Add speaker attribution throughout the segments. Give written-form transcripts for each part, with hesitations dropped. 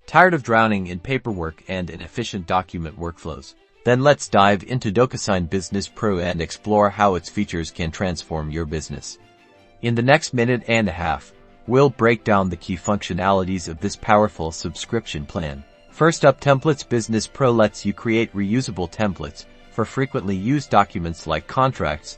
Speaker 1: Tired of drowning in paperwork and inefficient document workflows? Then let's dive into DocuSign Business Pro and explore how its features can transform your business. In the next minute and a half, we'll break down the key functionalities of this powerful subscription plan. First up, Templates. Business Pro lets you create reusable templates for frequently used documents like contracts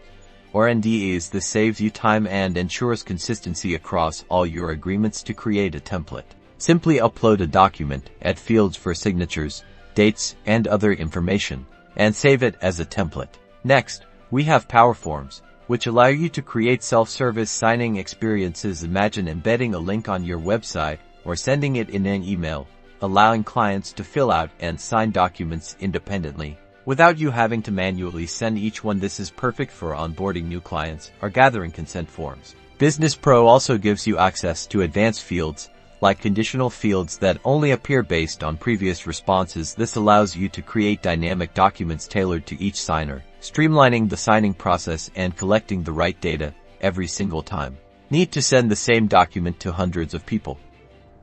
Speaker 1: or NDAs. This saves you time and ensures consistency across all your agreements. To create a template, simply upload a document, add fields for signatures, dates, and other information, and save it as a template. Next, we have PowerForms, which allow you to create self-service signing experiences. Imagine embedding a link on your website or sending it in an email, allowing clients to fill out and sign documents independently without you having to manually send each one. This is perfect for onboarding new clients or gathering consent forms. Business Pro also gives you access to advanced fields, like conditional fields that only appear based on previous responses. This allows you to create dynamic documents tailored to each signer, streamlining the signing process and collecting the right data every single time. Need to send the same document to hundreds of people?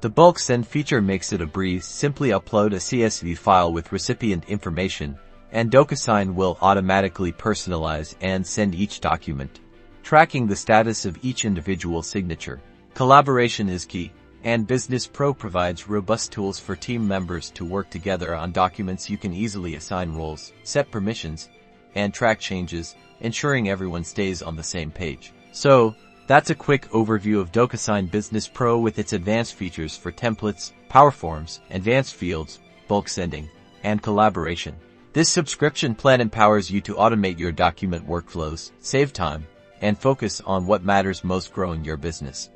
Speaker 1: The bulk send feature makes it a breeze. Simply upload a CSV file with recipient information, and DocuSign will automatically personalize and send each document, tracking the status of each individual signature. Collaboration is key, and Business Pro provides robust tools for team members to work together on documents. You can easily assign roles, set permissions, and track changes, ensuring everyone stays on the same page. So, that's a quick overview of DocuSign Business Pro with its advanced features for templates, PowerForms, advanced fields, bulk sending, and collaboration. This subscription plan empowers you to automate your document workflows, save time, and focus on what matters most: growing your business.